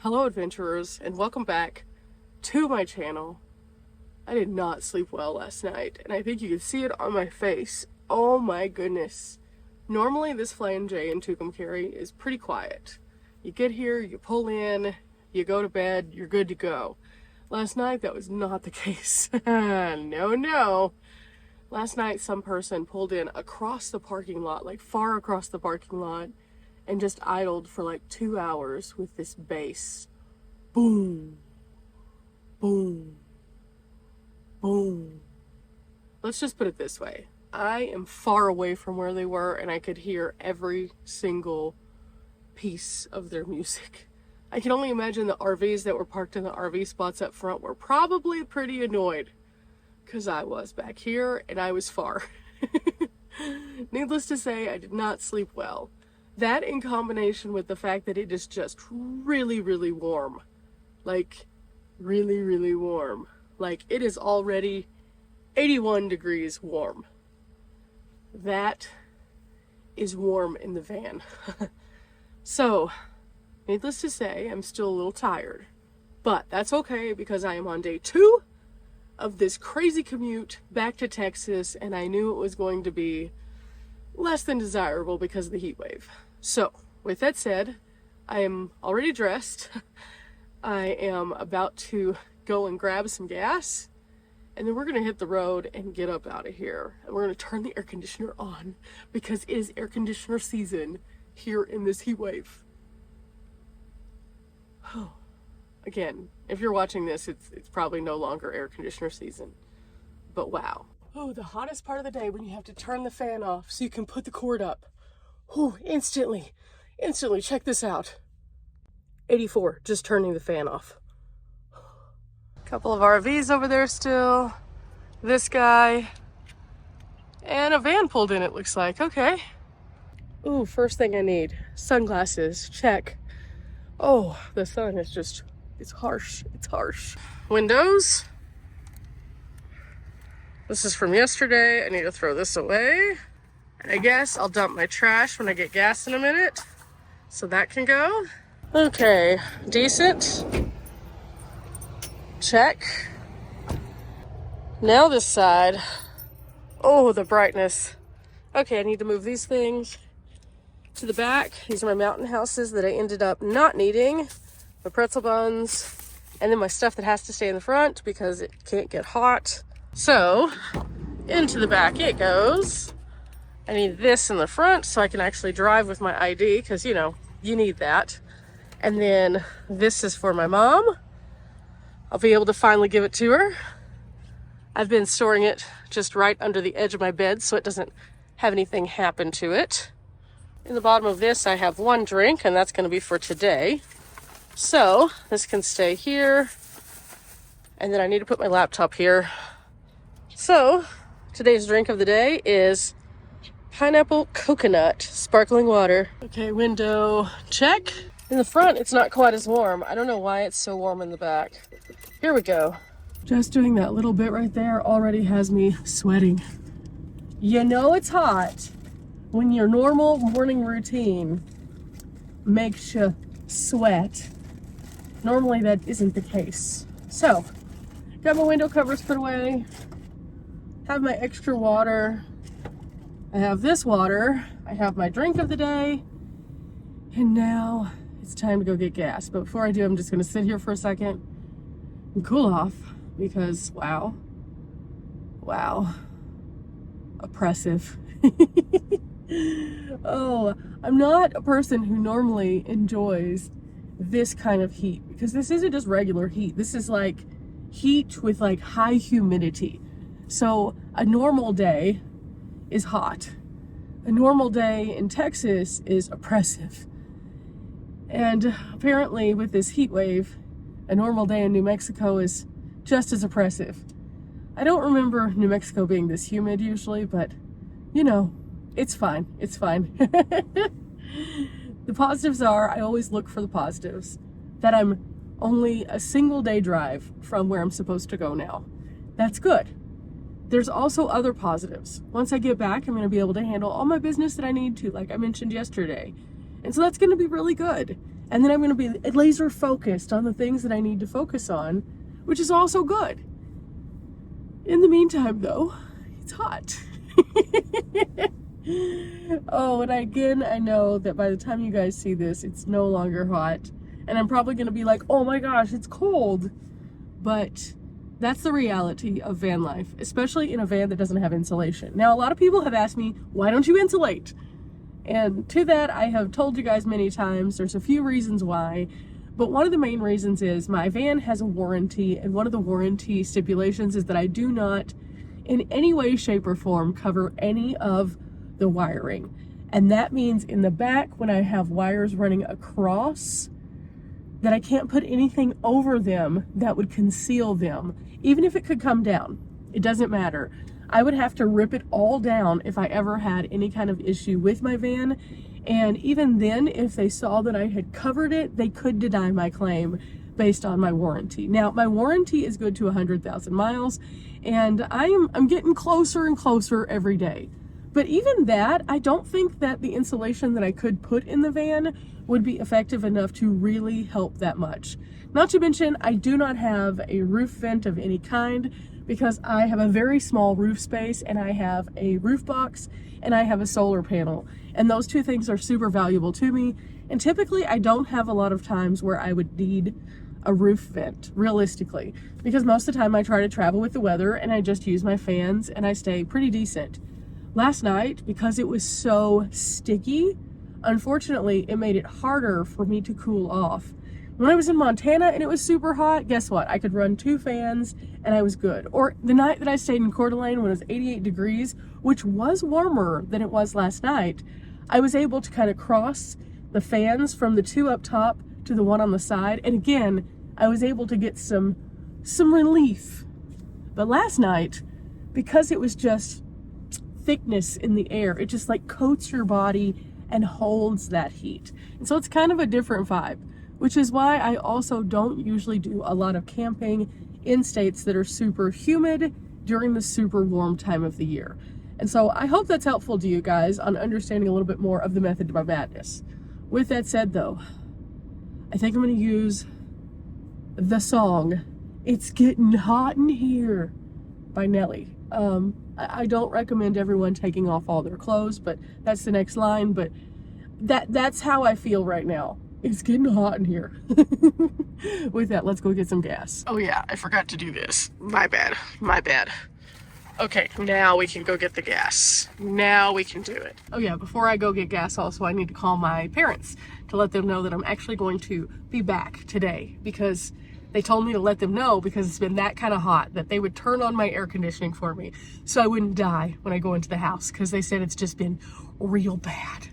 Hello adventurers, and welcome back to my channel. I did not sleep well last night, and I think you can see it on my face. Oh my goodness. Normally this Flying J in Tucumcari is pretty quiet. You get here, you pull in, you go to bed, you're good to go. Last night that was not the case. No. Last night some person pulled in across the parking lot, like far across the parking lot, and just idled for like 2 hours with this bass. Boom, boom, boom. Let's just put it this way. I am far away from where they were, and I could hear every single piece of their music. I can only imagine the RVs that were parked in the RV spots up front were probably pretty annoyed, because I was back here and I was far. Needless to say, I did not sleep well. That in combination with the fact that it is just really, really warm. Like, really, really warm. Like, it is already 81 degrees warm. That is warm in the van. So, needless to say, I'm still a little tired. But that's okay, because I am on day 2 of this crazy commute back to Texas, and I knew it was going to be less than desirable because of the heat wave. So, with that said, I am already dressed. I am about to go and grab some gas, and then we're going to hit the road and get up out of here. And we're going to turn the air conditioner on because it is air conditioner season here in this heat wave. Again, if you're watching this, it's probably no longer air conditioner season. But wow. Oh, the hottest part of the day when you have to turn the fan off so you can put the cord up. Oh, instantly, check this out. 84, just turning the fan off. Couple of RVs over there still. This guy. And a van pulled in, it looks like. Okay. Ooh, first thing I need. Sunglasses, check. Oh, the sun is just, it's harsh. Windows. This is from yesterday. I need to throw this away. And I guess I'll dump my trash when I get gas in a minute. So that can go. Okay, decent. Check. Now this side. Oh, the brightness. Okay, I need to move these things to the back. These are my mountain houses that I ended up not needing. My pretzel buns. And then my stuff that has to stay in the front because it can't get hot. So, into the back it goes. I need this in the front so I can actually drive with my ID because, you know, you need that. And then this is for my mom. I'll be able to finally give it to her. I've been storing it just right under the edge of my bed so it doesn't have anything happen to it. In the bottom of this, I have one drink, and that's going to be for today. So this can stay here. And then I need to put my laptop here. So today's drink of the day is pineapple coconut sparkling water. Okay, window check. In the front, it's not quite as warm. I don't know why it's so warm in the back. Here we go. Just doing that little bit right there already has me sweating. You know it's hot when your normal morning routine makes you sweat. Normally that isn't the case. So, got my window covers put away. Have my extra water. I have this water. I have my drink of the day. And now it's time to go get gas. But before I do, I'm just going to sit here for a second and cool off because, wow, oppressive. Oh, I'm not a person who normally enjoys this kind of heat because this isn't just regular heat. This is like heat with like high humidity. So a normal day is hot. A normal day in Texas is oppressive. And apparently with this heat wave, a normal day in New Mexico is just as oppressive. I don't remember New Mexico being this humid usually, but you know, it's fine. It's fine. The positives are, I always look for the positives, that I'm only a single day drive from where I'm supposed to go now. That's good. There's also other positives. Once I get back, I'm going to be able to handle all my business that I need to, like I mentioned yesterday. And so that's going to be really good. And then I'm going to be laser focused on the things that I need to focus on, which is also good. In the meantime, though, it's hot. Oh, and I know that by the time you guys see this, it's no longer hot. And I'm probably going to be like, oh my gosh, it's cold. But that's the reality of van life, especially in a van that doesn't have insulation. Now, a lot of people have asked me, why don't you insulate? And to that, I have told you guys many times, there's a few reasons why. But one of the main reasons is my van has a warranty, and one of the warranty stipulations is that I do not in any way, shape, or form cover any of the wiring. And that means in the back, when I have wires running across, that I can't put anything over them that would conceal them. Even if it could come down, it doesn't matter. I would have to rip it all down if I ever had any kind of issue with my van. And even then, if they saw that I had covered it, they could deny my claim based on my warranty. Now, my warranty is good to 100,000 miles, and I'm getting closer and closer every day. But even that, I don't think that the insulation that I could put in the van would be effective enough to really help that much. Not to mention, I do not have a roof vent of any kind because I have a very small roof space, and I have a roof box, and I have a solar panel. And those two things are super valuable to me. And typically, I don't have a lot of times where I would need a roof vent, realistically, because most of the time I try to travel with the weather and I just use my fans and I stay pretty decent. Last night, because it was so sticky, unfortunately, it made it harder for me to cool off. When I was in Montana and it was super hot, guess what? I could run 2 fans and I was good. Or the night that I stayed in Coeur d'Alene when it was 88 degrees, which was warmer than it was last night, I was able to kind of cross the fans from the 2 up top to the 1 on the side. And again, I was able to get some relief. But last night, because it was just thickness in the air, it just like coats your body and holds that heat. And so it's kind of a different vibe, which is why I also don't usually do a lot of camping in states that are super humid during the super warm time of the year. And so I hope that's helpful to you guys on understanding a little bit more of the method to my madness. With that said, though, I think I'm going to use the song "It's Getting Hot in Here" by Nelly. I don't recommend everyone taking off all their clothes, but that's the next line. But that's how I feel right now. It's getting hot in here. With that, let's go get some gas. Oh yeah, I forgot to do this. My bad. Okay, now we can go get the gas. Now we can do it. Oh yeah, before I go get gas also, I need to call my parents to let them know that I'm actually going to be back today, because they told me to let them know because it's been that kind of hot that they would turn on my air conditioning for me so I wouldn't die when I go into the house, because they said it's just been real bad.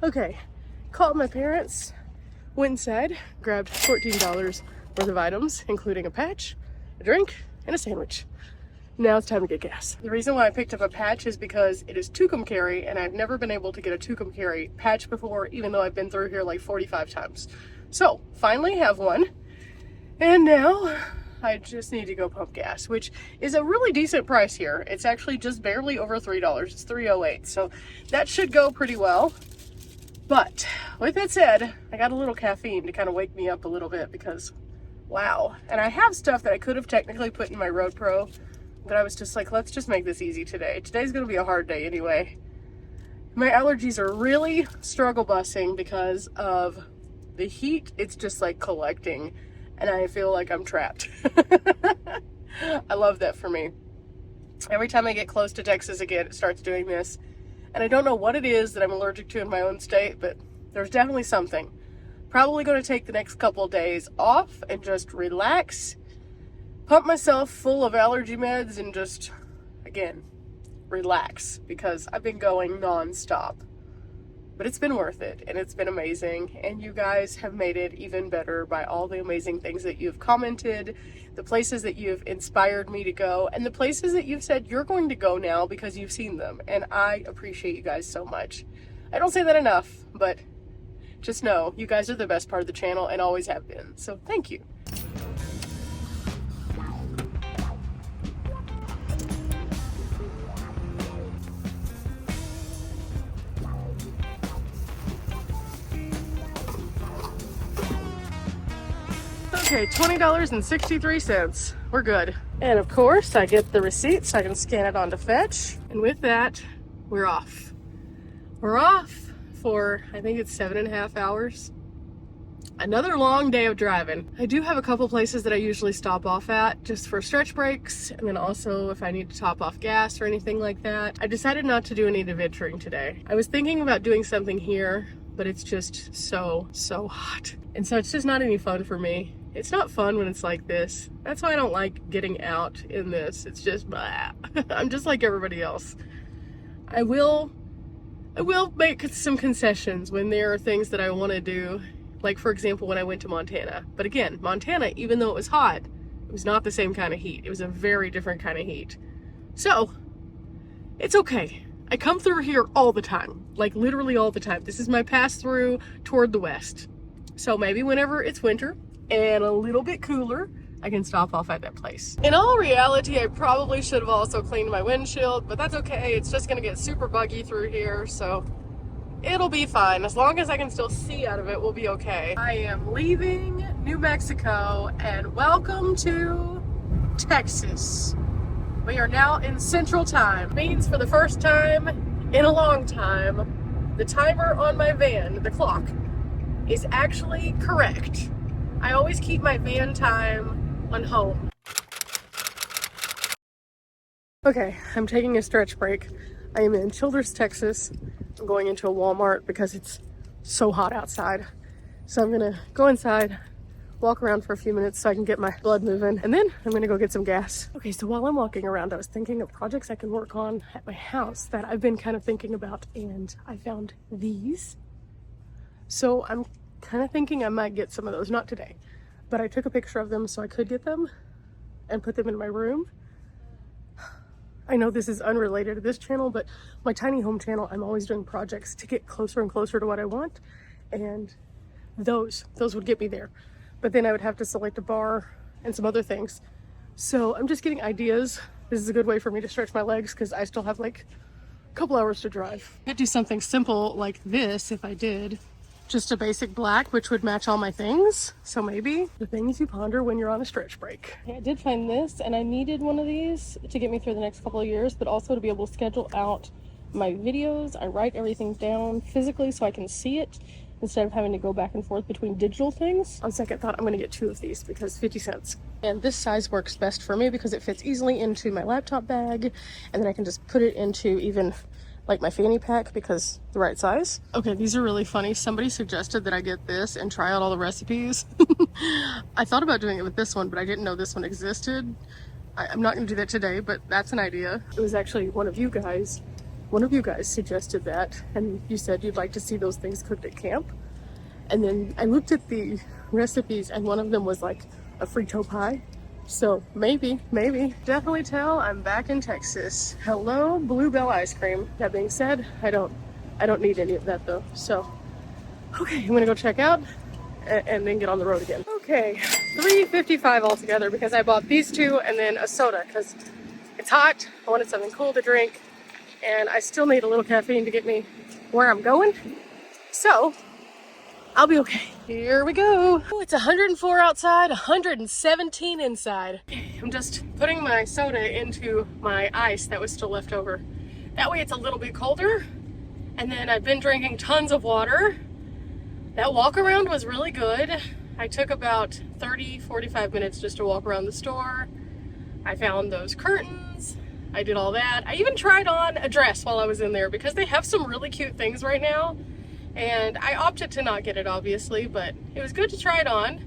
Okay, called my parents, went inside, grabbed $14 worth of items, including a patch, a drink, and a sandwich. Now it's time to get gas. The reason why I picked up a patch is because it is Tucumcari, and I've never been able to get a Tucumcari patch before, even though I've been through here like 45 times. So, finally have one. And now I just need to go pump gas, which is a really decent price here. It's actually just barely over $3. It's $3.08. So that should go pretty well. But with that said, I got a little caffeine to kind of wake me up a little bit because, wow. And I have stuff that I could have technically put in my Road Pro, but I was just like, let's just make this easy today. Today's going to be a hard day anyway. My allergies are really struggle busing because of the heat. It's just like collecting, and I feel like I'm trapped. I love that for me. Every time I get close to Texas again, it starts doing this. And I don't know what it is that I'm allergic to in my own state, but there's definitely something. Probably going to take the next couple of days off and just relax, pump myself full of allergy meds, and just, again, relax, because I've been going non-stop. But it's been worth it, and it's been amazing, and you guys have made it even better by all the amazing things that you've commented, the places that you've inspired me to go, and the places that you've said you're going to go now because you've seen them, and I appreciate you guys so much. I don't say that enough, but just know you guys are the best part of the channel and always have been, so thank you. Okay, $20.63. We're good. And of course, I get the receipt so I can scan it onto Fetch. And with that, we're off. We're off for, I think it's 7.5 hours. Another long day of driving. I do have a couple places that I usually stop off at just for stretch breaks, and then also if I need to top off gas or anything like that. I decided not to do any adventuring today. I was thinking about doing something here, but it's just so hot. And so it's just not any fun for me. It's not fun when it's like this. That's why I don't like getting out in this. It's just blah. I'm just like everybody else. I will make some concessions when there are things that I want to do. Like, for example, when I went to Montana. But again, Montana, even though it was hot, it was not the same kind of heat. It was a very different kind of heat. So, it's okay. I come through here all the time. Like, literally all the time. This is my pass-through toward the west. So maybe whenever it's winter and a little bit cooler, I can stop off at that place. In all reality, I probably should have also cleaned my windshield, but that's okay. It's just gonna get super buggy through here, so it'll be fine. As long as I can still see out of it, we'll be okay. I am leaving New Mexico, and welcome to Texas. We are now in Central Time. Means for the first time in a long time, the timer on my van, the clock, is actually correct. I always keep my van time on home. Okay, I'm taking a stretch break. I am in Childress, Texas. I'm going into a Walmart because it's so hot outside. So I'm gonna go inside, walk around for a few minutes so I can get my blood moving, and then I'm gonna go get some gas. Okay, so while I'm walking around, I was thinking of projects I can work on at my house that I've been kind of thinking about, and I found these. So I'm kind of thinking I might get some of those, not today, but I took a picture of them so I could get them and put them in my room. I know this is unrelated to this channel, but my tiny home channel, I'm always doing projects to get closer and closer to what I want, and those would get me there. But then I would have to select a bar and some other things. So I'm just getting ideas. This is a good way for me to stretch my legs because I still have like a couple hours to drive. I could do something simple like this if I did. Just a basic black, which would match all my things. So maybe the things you ponder when you're on a stretch break. I did find this, and I needed one of these to get me through the next couple of years, but also to be able to schedule out my videos. I write everything down physically so I can see it instead of having to go back and forth between digital things. On second thought, I'm gonna get 2 of these because 50 cents. And this size works best for me because it fits easily into my laptop bag, and then I can just put it into even like my fanny pack because the right size. Okay, these are really funny. Somebody suggested that I get this and try out all the recipes. I thought about doing it with this one, but I didn't know this one existed. I'm not gonna do that today, but that's an idea. It was actually one of you guys suggested that, and you said you'd like to see those things cooked at camp. And then I looked at the recipes, and one of them was like a Frito pie. So maybe. Definitely tell I'm back in Texas. Hello, Bluebell ice cream. That being said, I don't need any of that though. So, okay, I'm gonna go check out and then get on the road again. Okay, $3.55 altogether because I bought these 2 and then a soda because it's hot. I wanted something cool to drink, and I still need a little caffeine to get me where I'm going. So, I'll be okay. Here we go. Oh, it's 104 outside, 117 inside. I'm just putting my soda into my ice that was still left over. That way it's a little bit colder. And then I've been drinking tons of water. That walk around was really good. I took about 30-45 minutes just to walk around the store. I found those curtains. I did all that. I even tried on a dress while I was in there because they have some really cute things right now. And I opted to not get it, obviously, but it was good to try it on.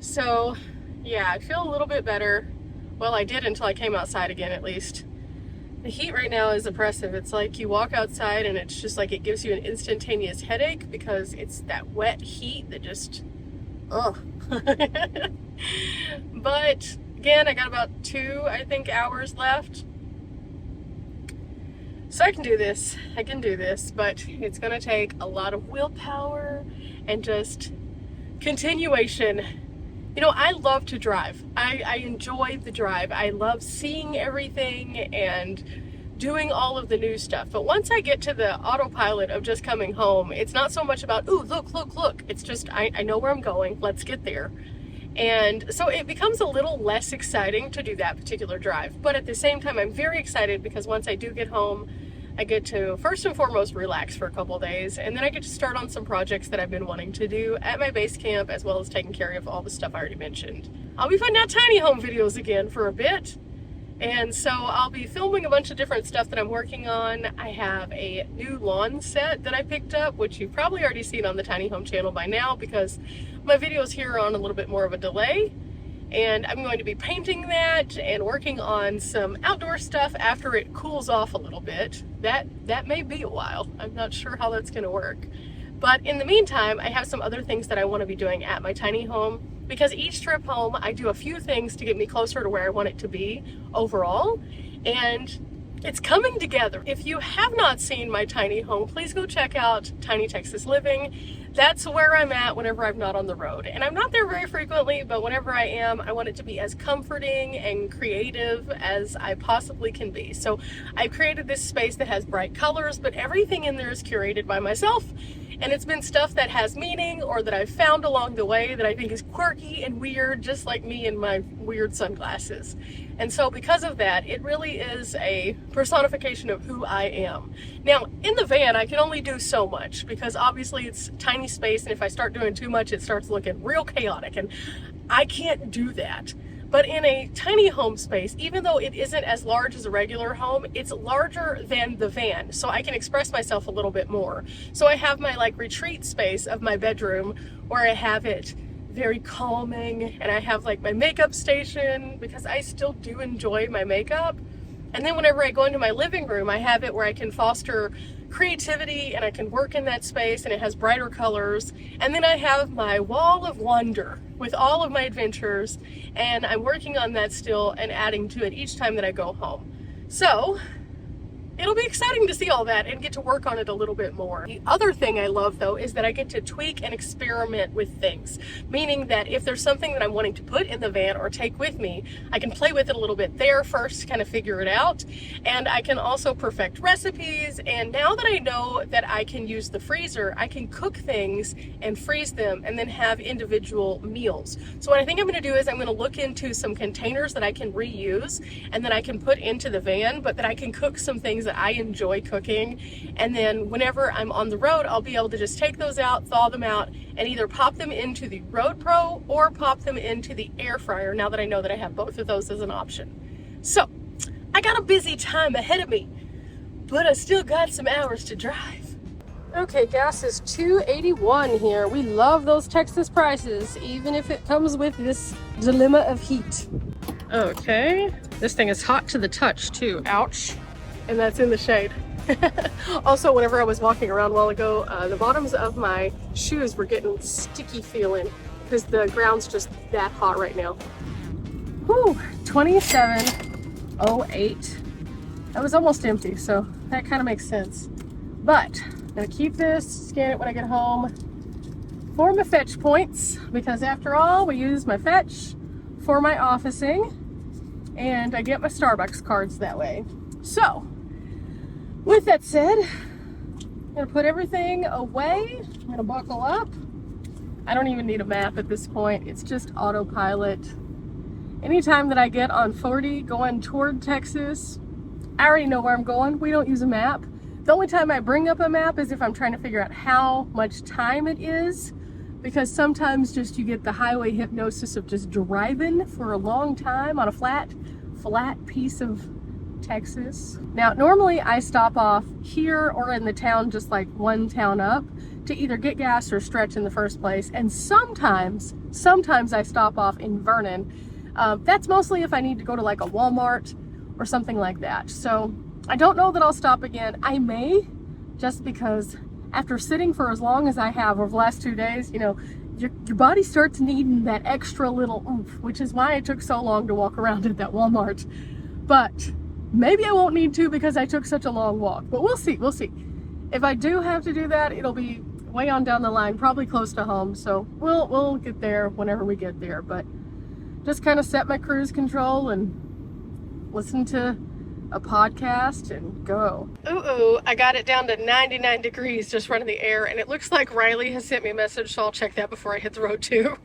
So, yeah, I feel a little bit better. Well, I did until I came outside again, at least. The heat right now is oppressive. It's like you walk outside and it's just like it gives you an instantaneous headache because it's that wet heat that just, ugh. But, again, I got about 2, I think, hours left. So I can do this, but it's gonna take a lot of willpower and just continuation. You know, I love to drive. I enjoy the drive. I love seeing everything and doing all of the new stuff. But once I get to the autopilot of just coming home, it's not so much about, ooh, look. It's just, I know where I'm going, let's get there. And so it becomes a little less exciting to do that particular drive. But at the same time, I'm very excited because once I do get home, I get to first and foremost relax for a couple of days, and then I get to start on some projects that I've been wanting to do at my base camp, as well as taking care of all the stuff I already mentioned. I'll be putting out tiny home videos again for a bit, and so I'll be filming a bunch of different stuff that I'm working on. I have a new lawn set that I picked up, which you've probably already seen on the Tiny Home channel by now because my videos here are on a little bit more of a delay. And I'm going to be painting that and working on some outdoor stuff after it cools off a little bit. That may be a while. I'm not sure how that's going to work. But in the meantime, I have some other things that I want to be doing at my tiny home, because each trip home I do a few things to get me closer to where I want it to be overall. And it's coming together. If you have not seen my tiny home, please go check out Tiny Texas Living. That's where I'm at whenever I'm not on the road. And I'm not there very frequently, but whenever I am, I want it to be as comforting and creative as I possibly can be. So I've created this space that has bright colors, but everything in there is curated by myself. And it's been stuff that has meaning or that I've found along the way that I think is quirky and weird, just like me and my weird sunglasses. And so because of that, it really is a personification of who I am. Now, in the van, I can only do so much because obviously it's tiny space, and if I start doing too much, it starts looking real chaotic, and I can't do that. But in a tiny home space, even though it isn't as large as a regular home, it's larger than the van, so I can express myself a little bit more. So I have my like retreat space of my bedroom where I have it very calming, and I have like my makeup station because I still do enjoy my makeup. And then whenever I go into my living room, I have it where I can foster creativity and I can work in that space, and it has brighter colors. And then I have my wall of wonder with all of my adventures, and I'm working on that still and adding to it each time that I go home. So it'll be exciting to see all that and get to work on it a little bit more. The other thing I love though is that I get to tweak and experiment with things, meaning that if there's something that I'm wanting to put in the van or take with me, I can play with it a little bit there first to kind of figure it out, and I can also perfect recipes. And now that I know that I can use the freezer, I can cook things and freeze them and then have individual meals. So what I think I'm going to do is I'm going to look into some containers that I can reuse and that I can put into the van, but that I can cook some things that I enjoy cooking, and then whenever I'm on the road, I'll be able to just take those out, thaw them out, and either pop them into the Road Pro or pop them into the air fryer, now that I know that I have both of those as an option. So I got a busy time ahead of me, but I still got some hours to drive. Okay, gas is $2.81 here. We love those Texas prices, even if it comes with this dilemma of heat. Okay, this thing is hot to the touch too, ouch. And that's in the shade. Also, whenever I was walking around a while ago, the bottoms of my shoes were getting sticky feeling because the ground's just that hot right now. Whew, 27.08. That was almost empty, so that kind of makes sense. But I'm gonna keep this, scan it when I get home for my fetch points, because after all, we use my fetch for my officing, and I get my Starbucks cards that way. So, with that said, I'm gonna put everything away. I'm gonna buckle up. I don't even need a map at this point. It's just autopilot. Anytime that I get on 40 going toward Texas, I already know where I'm going. We don't use a map. The only time I bring up a map is if I'm trying to figure out how much time it is, because sometimes just you get the highway hypnosis of just driving for a long time on a flat piece of Texas. Now, normally I stop off here or in the town, just like one town up, to either get gas or stretch in the first place. And sometimes I stop off in Vernon. That's mostly if I need to go to like a Walmart or something like that. So I don't know that I'll stop again. I may, just because after sitting for as long as I have over the last 2 days, you know, your body starts needing that extra little oomph, which is why it took so long to walk around at that Walmart. But maybe I won't need to because I took such a long walk, but we'll see. If I do have to do that, it'll be way on down the line, probably close to home. So we'll get there whenever we get there, but just kind of set my cruise control and listen to a podcast and go. Ooh, I got it down to 99 degrees just running the air, and it looks like Riley has sent me a message, so I'll check that before I hit the road too.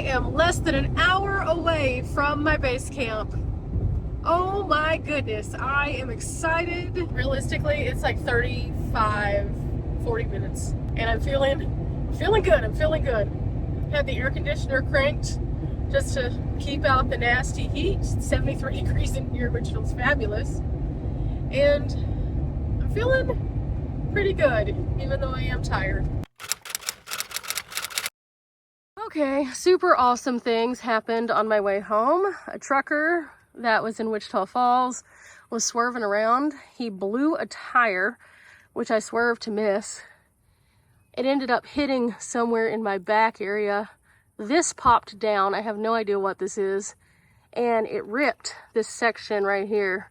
am less than an hour away from my base camp. Oh my goodness, I am excited. Realistically, it's like 35, 40 minutes. And I'm feeling good, I'm feeling good. Had the air conditioner cranked just to keep out the nasty heat. It's 73 degrees in here, which feels fabulous. And I'm feeling pretty good, even though I am tired. Okay, super awesome things happened on my way home. A trucker that was in Wichita Falls was swerving around. He blew a tire, which I swerved to miss. It ended up hitting somewhere in my back area. This popped down. I have no idea what this is. And it ripped this section right here.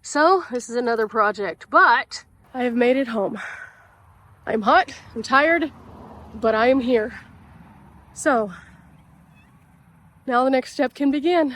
So this is another project, but I have made it home. I'm hot, I'm tired, but I am here. So now the next step can begin.